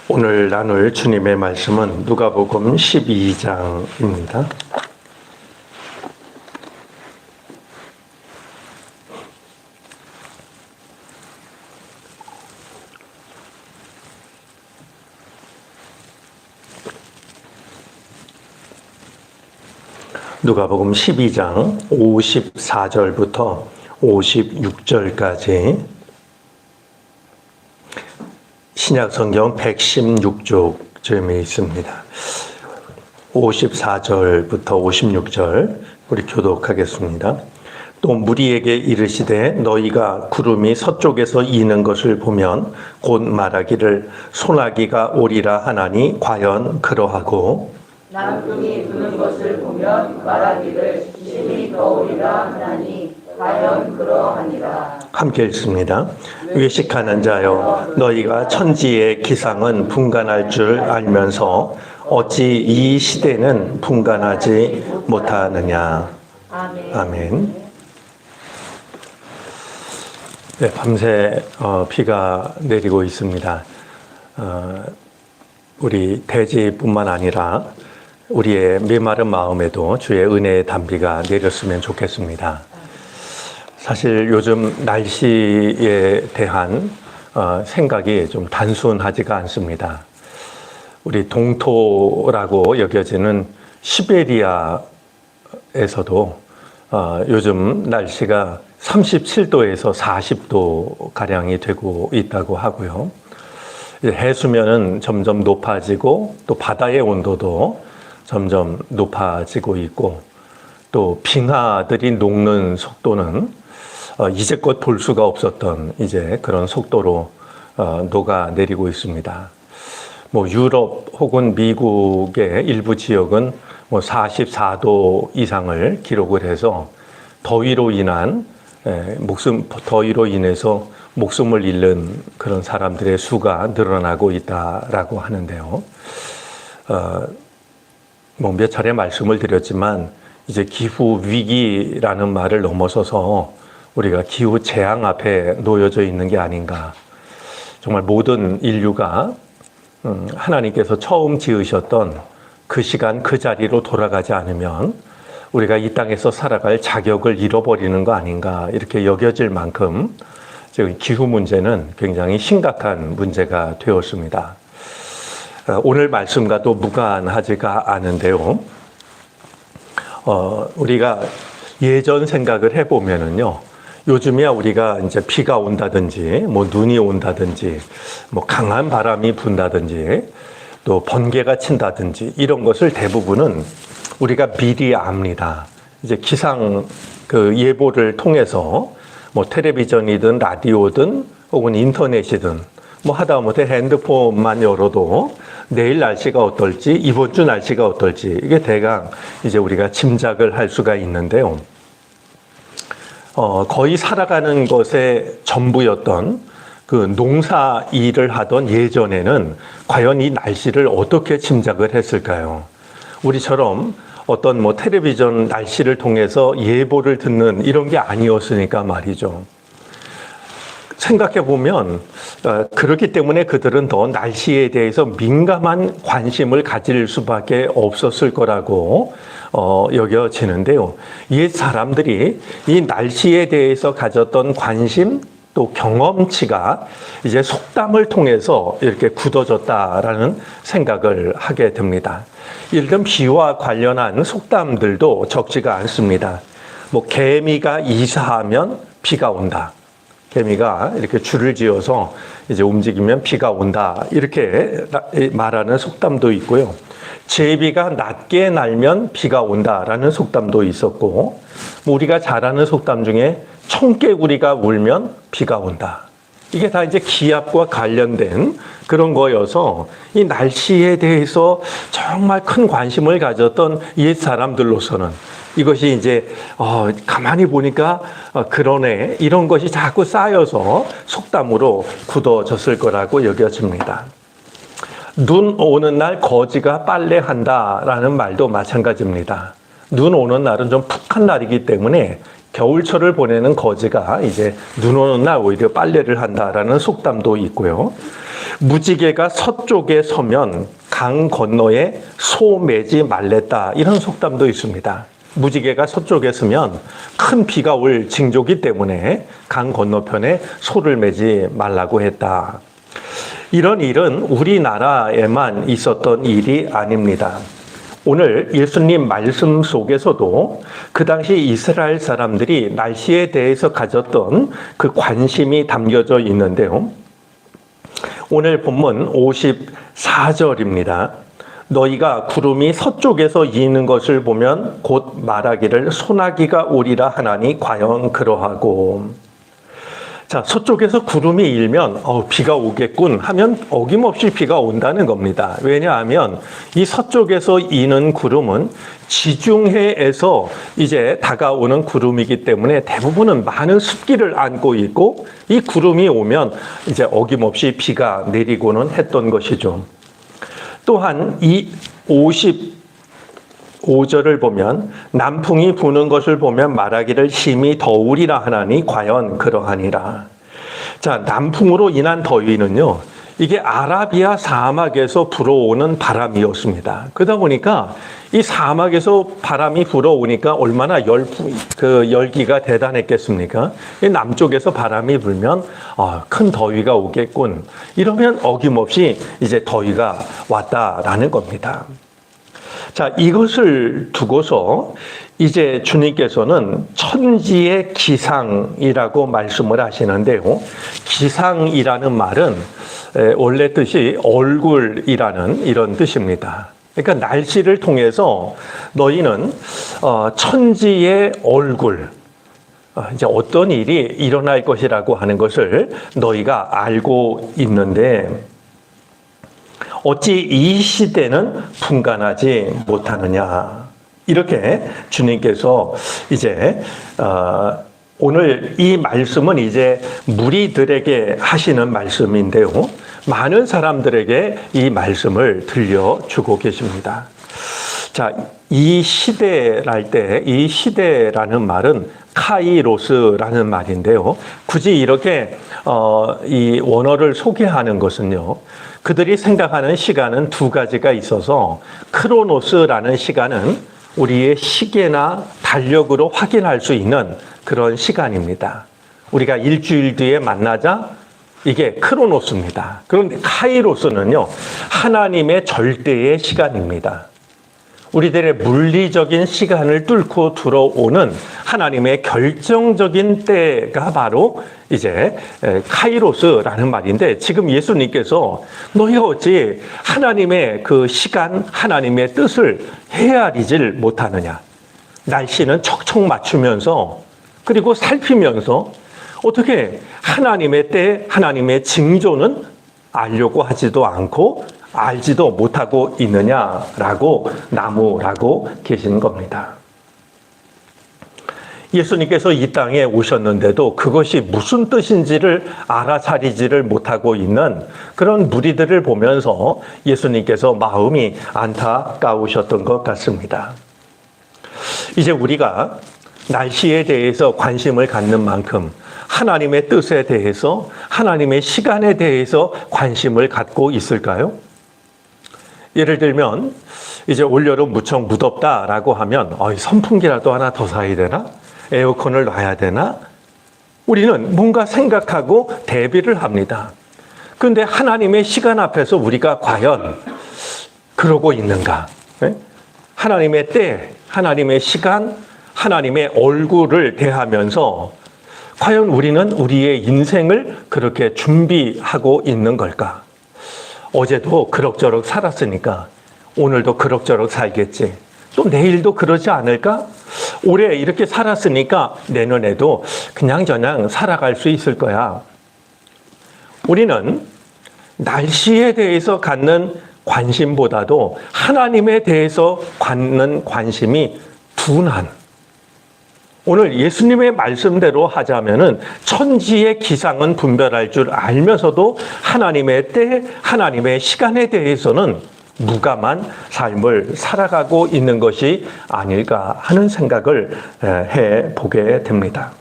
오늘 나눌 주님의 말씀은 누가복음 12장입니다. 누가복음 12장 54절부터 56절까지 신약성경 116쪽쯤에 있습니다. 54절부터 56절 우리 교독하겠습니다. 또 무리에게 이르시되 너희가 구름이 서쪽에서 이는 것을 보면 곧 말하기를 소나기가 오리라 하나니 과연 그러하고 남풍이 부는 것을 보면 말하기를 심히 더우리라 하나니 과연 그러하니라. 함께 읽습니다. 외식하는 자여 너희가 천지의 기상은 분간할 줄 알면서 어찌 이 시대는 분간하지 못하느냐. 아멘. 네, 밤새 비가 내리고 있습니다. 우리 대지뿐만 아니라 우리의 메마른 마음에도 주의 은혜의 단비가 내렸으면 좋겠습니다. 사실 요즘 날씨에 대한 생각이 좀 단순하지가 않습니다. 우리 동토라고 여겨지는 시베리아에서도 요즘 날씨가 37도에서 40도 가량이 되고 있다고 하고요. 해수면은 점점 높아지고 또 바다의 온도도 점점 높아지고 있고 또 빙하들이 녹는 속도는 이제껏 볼 수가 없었던 이제 그런 속도로 녹아내리고 있습니다. 뭐 유럽 혹은 미국의 일부 지역은 뭐 44도 이상을 기록을 해서 더위로 인해서 목숨을 잃는 그런 사람들의 수가 늘어나고 있다라고 하는데요. 뭐 몇 차례 말씀을 드렸지만 이제 기후 위기라는 말을 넘어서서 우리가 기후 재앙 앞에 놓여져 있는 게 아닌가. 정말 모든 인류가 하나님께서 처음 지으셨던 그 시간 그 자리로 돌아가지 않으면 우리가 이 땅에서 살아갈 자격을 잃어버리는 거 아닌가 이렇게 여겨질 만큼 지금 기후 문제는 굉장히 심각한 문제가 되었습니다. 오늘 말씀과도 무관하지가 않은데요. 우리가 예전 생각을 해보면은요, 요즘이야 우리가 이제 비가 온다든지, 뭐 눈이 온다든지, 뭐 강한 바람이 분다든지, 또 번개가 친다든지, 이런 것을 대부분은 우리가 미리 압니다. 이제 기상 그 예보를 통해서 뭐 텔레비전이든 라디오든 혹은 인터넷이든 뭐 하다못해 핸드폰만 열어도 내일 날씨가 어떨지, 이번 주 날씨가 어떨지, 이게 대강 이제 우리가 짐작을 할 수가 있는데요. 거의 살아가는 것의 전부였던 그 농사 일을 하던 예전에는 과연 이 날씨를 어떻게 짐작을 했을까요? 우리처럼 어떤 뭐 텔레비전 날씨를 통해서 예보를 듣는 이런 게 아니었으니까 말이죠. 생각해 보면 그렇기 때문에 그들은 더 날씨에 대해서 민감한 관심을 가질 수밖에 없었을 거라고 여겨지는데요. 옛 사람들이 이 날씨에 대해서 가졌던 관심 또 경험치가 이제 속담을 통해서 이렇게 굳어졌다라는 생각을 하게 됩니다. 예를 들면 비와 관련한 속담들도 적지가 않습니다. 뭐 개미가 이사하면 비가 온다. 개미가 이렇게 줄을 지어서 이제 움직이면 비가 온다. 이렇게 말하는 속담도 있고요. 제비가 낮게 날면 비가 온다라는 속담도 있었고, 우리가 잘 아는 속담 중에 청개구리가 울면 비가 온다. 이게 다 이제 기압과 관련된 그런 거여서 이 날씨에 대해서 정말 큰 관심을 가졌던 옛 사람들로서는 이것이 이제 가만히 보니까 그러네 이런 것이 자꾸 쌓여서 속담으로 굳어졌을 거라고 여겨집니다. 눈 오는 날 거지가 빨래한다라는 말도 마찬가지입니다. 눈 오는 날은 좀 푹한 날이기 때문에 겨울철을 보내는 거지가 이제 눈 오는 날 오히려 빨래를 한다라는 속담도 있고요. 무지개가 서쪽에 서면 강 건너에 소 매지 말랬다. 이런 속담도 있습니다. 무지개가 서쪽에 서면 큰 비가 올 징조기 때문에 강 건너편에 소를 매지 말라고 했다. 이런 일은 우리나라에만 있었던 일이 아닙니다. 오늘 예수님 말씀 속에서도 그 당시 이스라엘 사람들이 날씨에 대해서 가졌던 그 관심이 담겨져 있는데요. 오늘 본문 54절입니다. 너희가 구름이 서쪽에서 이는 것을 보면 곧 말하기를 소나기가 오리라 하나니 과연 그러하고. 자, 서쪽에서 구름이 일면 비가 오겠군 하면 어김없이 비가 온다는 겁니다. 왜냐하면 이 서쪽에서 이는 구름은 지중해에서 이제 다가오는 구름이기 때문에 대부분은 많은 습기를 안고 있고 이 구름이 오면 이제 어김없이 비가 내리고는 했던 것이죠. 또한 이 55절을 보면 남풍이 부는 것을 보면 말하기를 심히 더우리라 하나니 과연 그러하니라. 자, 남풍으로 인한 더위는요, 이게 아라비아 사막에서 불어오는 바람이었습니다. 그러다 보니까 이 사막에서 바람이 불어오니까 얼마나 열기가 대단했겠습니까? 남쪽에서 바람이 불면 큰 더위가 오겠군. 이러면 어김없이 이제 더위가 왔다라는 겁니다. 자, 이것을 두고서 이제 주님께서는 천지의 기상이라고 말씀을 하시는데요. 기상이라는 말은 원래 뜻이 얼굴이라는 이런 뜻입니다. 그러니까 날씨를 통해서 너희는 천지의 얼굴, 이제 어떤 일이 일어날 것이라고 하는 것을 너희가 알고 있는데 어찌 이 시대는 분간하지 못하느냐. 이렇게 주님께서 이제 오늘 이 말씀은 이제 무리들에게 하시는 말씀인데요. 많은 사람들에게 이 말씀을 들려주고 계십니다. 자, 이 시대라는 말은 카이로스라는 말인데요. 굳이 이렇게 이 원어를 소개하는 것은요. 그들이 생각하는 시간은 두 가지가 있어서 크로노스라는 시간은 우리의 시계나 달력으로 확인할 수 있는 그런 시간입니다. 우리가 일주일 뒤에 만나자 이게 크로노스입니다. 그런데 카이로스는요. 하나님의 절대의 시간입니다. 우리들의 물리적인 시간을 뚫고 들어오는 하나님의 결정적인 때가 바로 이제 카이로스라는 말인데 지금 예수님께서 너희가 어찌 하나님의 그 시간, 하나님의 뜻을 헤아리질 못하느냐. 날씨는 척척 맞추면서 그리고 살피면서 어떻게 하나님의 때, 하나님의 징조는 알려고 하지도 않고 알지도 못하고 있느냐라고 나무라고 계신 겁니다. 예수님께서 이 땅에 오셨는데도 그것이 무슨 뜻인지를 알아차리지를 못하고 있는 그런 무리들을 보면서 예수님께서 마음이 안타까우셨던 것 같습니다. 이제 우리가 날씨에 대해서 관심을 갖는 만큼 하나님의 뜻에 대해서 하나님의 시간에 대해서 관심을 갖고 있을까요? 예를 들면 이제 올여름 무척 무덥다라고 하면 선풍기라도 하나 더 사야 되나? 에어컨을 놔야 되나? 우리는 뭔가 생각하고 대비를 합니다. 그런데 하나님의 시간 앞에서 우리가 과연 그러고 있는가? 네? 하나님의 때, 하나님의 시간, 하나님의 얼굴을 대하면서 과연 우리는 우리의 인생을 그렇게 준비하고 있는 걸까? 어제도 그럭저럭 살았으니까 오늘도 그럭저럭 살겠지. 또 내일도 그러지 않을까? 올해 이렇게 살았으니까 내년에도 그냥저냥 살아갈 수 있을 거야. 우리는 날씨에 대해서 갖는 관심보다도 하나님에 대해서 갖는 관심이 둔한, 오늘 예수님의 말씀대로 하자면은 천지의 기상은 분별할 줄 알면서도 하나님의 때, 하나님의 시간에 대해서는 무감한 삶을 살아가고 있는 것이 아닐까 하는 생각을 해보게 됩니다.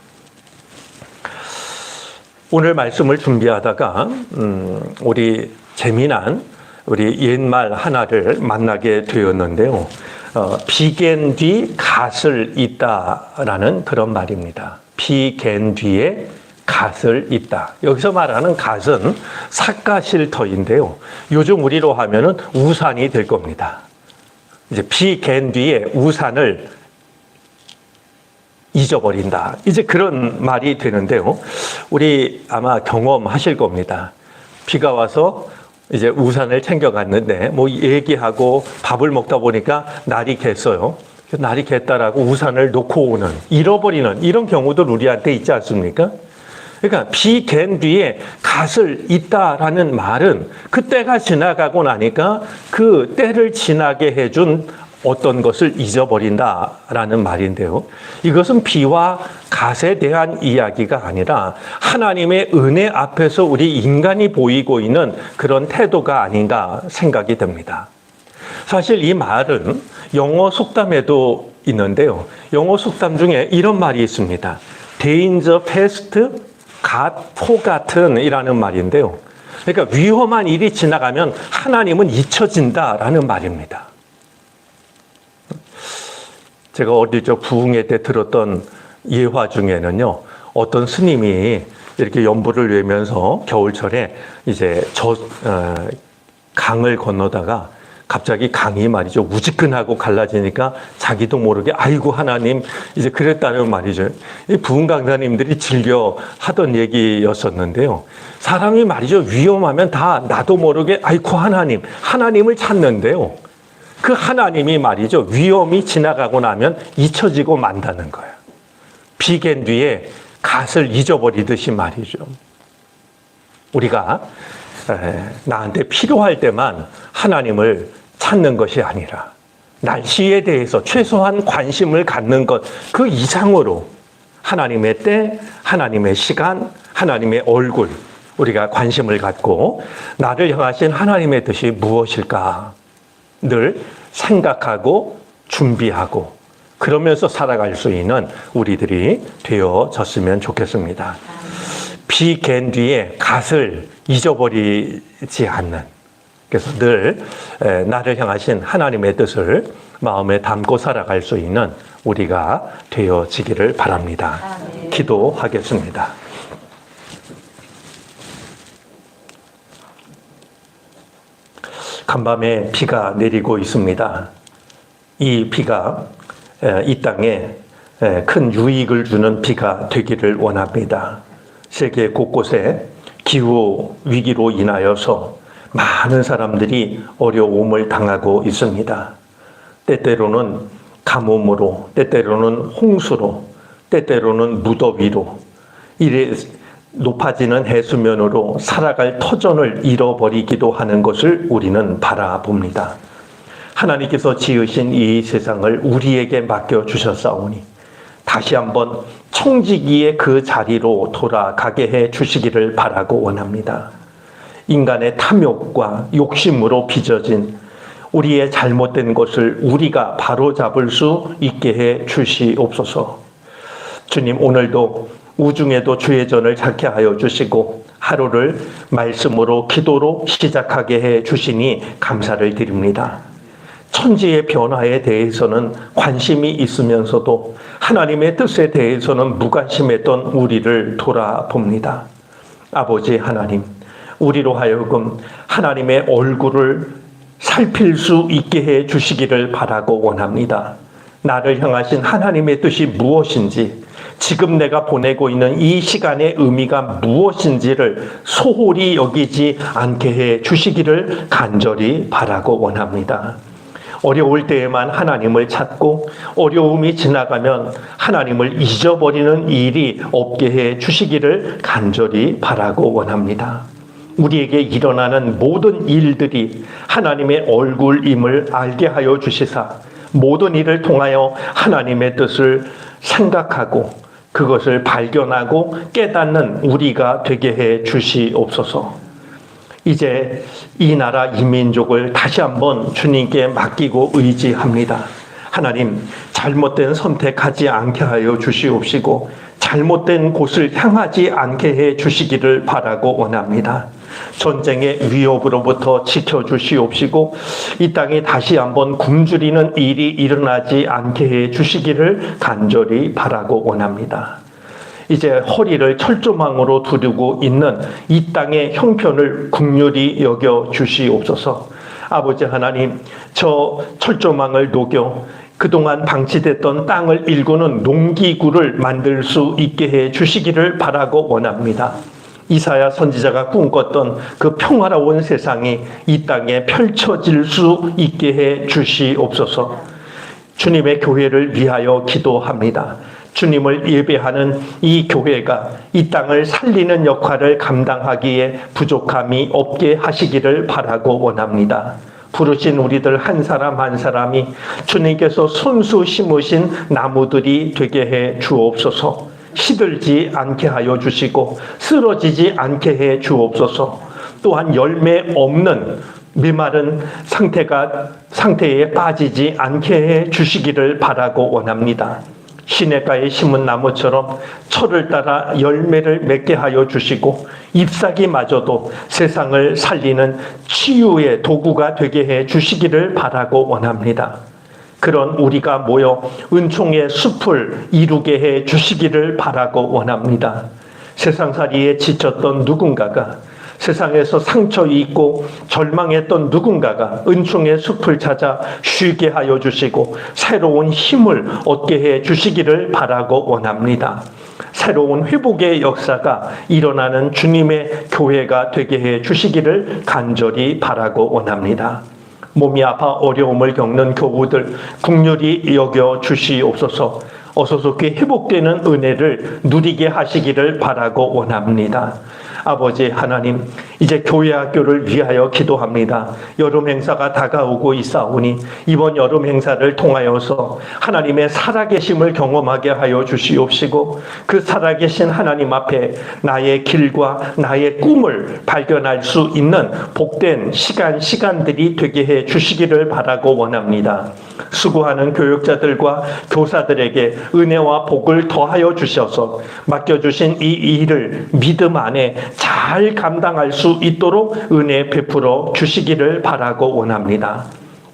오늘 말씀을 준비하다가 우리 재미난 우리 옛말 하나를 만나게 되었는데요. 비갠 뒤 갓을 잇다라는 그런 말입니다. 비갠 뒤에 갓을 잇다. 여기서 말하는 갓은 삿갓일터인데요. 요즘 우리로 하면은 우산이 될 겁니다. 이제 비갠 뒤에 우산을 잊어버린다. 이제 그런 말이 되는데요. 우리 아마 경험하실 겁니다. 비가 와서 이제 우산을 챙겨갔는데 뭐 얘기하고 밥을 먹다 보니까 날이 갰어요. 날이 갰다라고 우산을 놓고 오는, 잃어버리는 이런 경우도 우리한테 있지 않습니까? 그러니까 비갠 뒤에 갓을 잇다라는 말은 그 때가 지나가고 나니까 그 때를 지나게 해준 어떤 것을 잊어버린다라는 말인데요. 이것은 비와 갓에 대한 이야기가 아니라 하나님의 은혜 앞에서 우리 인간이 보이고 있는 그런 태도가 아닌가 생각이 됩니다. 사실 이 말은 영어 속담에도 있는데요. 영어 속담 중에 이런 말이 있습니다. Danger past, God forgotten 이라는 말인데요. 그러니까 위험한 일이 지나가면 하나님은 잊혀진다라는 말입니다. 제가 어릴 적 부흥회 때 들었던 예화 중에는요, 어떤 스님이 이렇게 연불을 외면서 겨울철에 이제 강을 건너다가 갑자기 강이 말이죠, 우지끈하고 갈라지니까 자기도 모르게 아이고 하나님 이제 그랬다는 말이죠. 이 부흥 강사님들이 즐겨 하던 얘기였었는데요. 사람이 말이죠, 위험하면 다 나도 모르게 아이고 하나님을 찾는데요. 그 하나님이 말이죠, 위험이 지나가고 나면 잊혀지고 만다는 거예요. 비갠 뒤에 갓을 잊어버리듯이 말이죠. 우리가 나한테 필요할 때만 하나님을 찾는 것이 아니라 날씨에 대해서 최소한 관심을 갖는 것, 그 이상으로 하나님의 때, 하나님의 시간, 하나님의 얼굴, 우리가 관심을 갖고 나를 향하신 하나님의 뜻이 무엇일까 늘 생각하고 준비하고 그러면서 살아갈 수 있는 우리들이 되어졌으면 좋겠습니다. 비갠 뒤에 갓을 잊어버리지 않는, 그래서 늘 나를 향하신 하나님의 뜻을 마음에 담고 살아갈 수 있는 우리가 되어지기를 바랍니다. 기도하겠습니다. 간밤에 비가 내리고 있습니다. 이 비가 이 땅에 큰 유익을 주는 비가 되기를 원합니다. 세계 곳곳에 기후 위기로 인하여서 많은 사람들이 어려움을 당하고 있습니다. 때때로는 가뭄으로, 때때로는 홍수로, 때때로는 무더위로, 이래 높아지는 해수면으로 살아갈 터전을 잃어버리기도 하는 것을 우리는 바라봅니다. 하나님께서 지으신 이 세상을 우리에게 맡겨주셨사오니 다시 한번 청지기의 그 자리로 돌아가게 해 주시기를 바라고 원합니다. 인간의 탐욕과 욕심으로 빚어진 우리의 잘못된 것을 우리가 바로잡을 수 있게 해 주시옵소서. 주님, 오늘도 우중에도 주의 전을 찾게 하여 주시고 하루를 말씀으로 기도로 시작하게 해 주시니 감사를 드립니다. 천지의 변화에 대해서는 관심이 있으면서도 하나님의 뜻에 대해서는 무관심했던 우리를 돌아봅니다. 아버지 하나님, 우리로 하여금 하나님의 얼굴을 살필 수 있게 해 주시기를 바라고 원합니다. 나를 향하신 하나님의 뜻이 무엇인지, 지금 내가 보내고 있는 이 시간의 의미가 무엇인지를 소홀히 여기지 않게 해 주시기를 간절히 바라고 원합니다. 어려울 때에만 하나님을 찾고 어려움이 지나가면 하나님을 잊어버리는 일이 없게 해 주시기를 간절히 바라고 원합니다. 우리에게 일어나는 모든 일들이 하나님의 얼굴임을 알게 하여 주시사 모든 일을 통하여 하나님의 뜻을 생각하고 그것을 발견하고 깨닫는 우리가 되게 해 주시옵소서. 이제 이 나라 이 민족을 다시 한번 주님께 맡기고 의지합니다. 하나님, 잘못된 선택하지 않게 하여 주시옵시고 잘못된 곳을 향하지 않게 해 주시기를 바라고 원합니다. 전쟁의 위협으로부터 지켜주시옵시고 이 땅에 다시 한번 굶주리는 일이 일어나지 않게 해 주시기를 간절히 바라고 원합니다. 이제 허리를 철조망으로 두르고 있는 이 땅의 형편을 긍휼히 여겨 주시옵소서. 아버지 하나님, 저 철조망을 녹여 그동안 방치됐던 땅을 일구는 농기구를 만들 수 있게 해 주시기를 바라고 원합니다. 이사야 선지자가 꿈꿨던 그 평화로운 세상이 이 땅에 펼쳐질 수 있게 해 주시옵소서. 주님의 교회를 위하여 기도합니다. 주님을 예배하는 이 교회가 이 땅을 살리는 역할을 감당하기에 부족함이 없게 하시기를 바라고 원합니다. 부르신 우리들 한 사람 한 사람이 주님께서 손수 심으신 나무들이 되게 해 주옵소서. 시들지 않게 하여 주시고 쓰러지지 않게 해 주옵소서. 또한 열매 없는 메마른 상태에 빠지지 않게 해 주시기를 바라고 원합니다. 시냇가에 심은 나무처럼 철을 따라 열매를 맺게 하여 주시고 잎사귀마저도 세상을 살리는 치유의 도구가 되게 해 주시기를 바라고 원합니다. 그런 우리가 모여 은총의 숲을 이루게 해 주시기를 바라고 원합니다. 세상살이에 지쳤던 누군가가, 세상에서 상처 입고 절망했던 누군가가 은총의 숲을 찾아 쉬게 하여 주시고 새로운 힘을 얻게 해 주시기를 바라고 원합니다. 새로운 회복의 역사가 일어나는 주님의 교회가 되게 해 주시기를 간절히 바라고 원합니다. 몸이 아파 어려움을 겪는 교우들 긍휼히 여겨 주시옵소서. 어서 속히 회복되는 은혜를 누리게 하시기를 바라고 원합니다. 아버지 하나님, 이제 교회 학교를 위하여 기도합니다. 여름 행사가 다가오고 있사오니 이번 여름 행사를 통하여서 하나님의 살아계심을 경험하게 하여 주시옵시고 그 살아계신 하나님 앞에 나의 길과 나의 꿈을 발견할 수 있는 복된 시간들이 되게 해 주시기를 바라고 원합니다. 수고하는 교육자들과 교사들에게 은혜와 복을 더하여 주셔서 맡겨주신 이 일을 믿음 안에 잘 감당할 수 있도록 은혜 베풀어 주시기를 바라고 원합니다.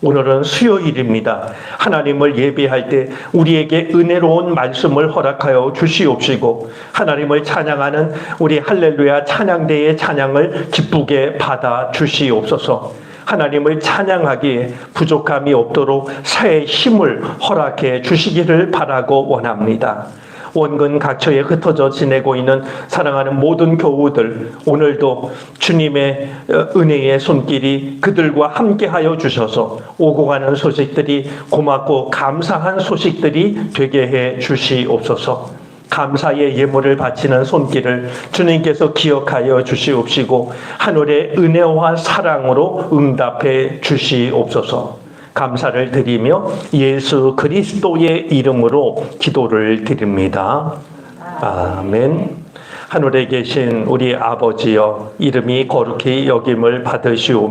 오늘은 수요일입니다. 하나님을 예배할 때 우리에게 은혜로운 말씀을 허락하여 주시옵시고 하나님을 찬양하는 우리 할렐루야 찬양대의 찬양을 기쁘게 받아 주시옵소서. 하나님을 찬양하기에 부족함이 없도록 새 힘을 허락해 주시기를 바라고 원합니다. 원근 각처에 흩어져 지내고 있는 사랑하는 모든 교우들, 오늘도 주님의 은혜의 손길이 그들과 함께하여 주셔서 오고 가는 소식들이 고맙고 감사한 소식들이 되게 해 주시옵소서. 감사의 예물을 바치는 손길을 주님께서 기억하여 주시옵시고 하늘의 은혜와 사랑으로 응답해 주시옵소서. 감사를 드리며 예수 그리스도의 이름으로 기도를 드립니다. 아멘. 하늘에 계신 우리 아버지여, 이름이 거룩히 여김을 받으시오며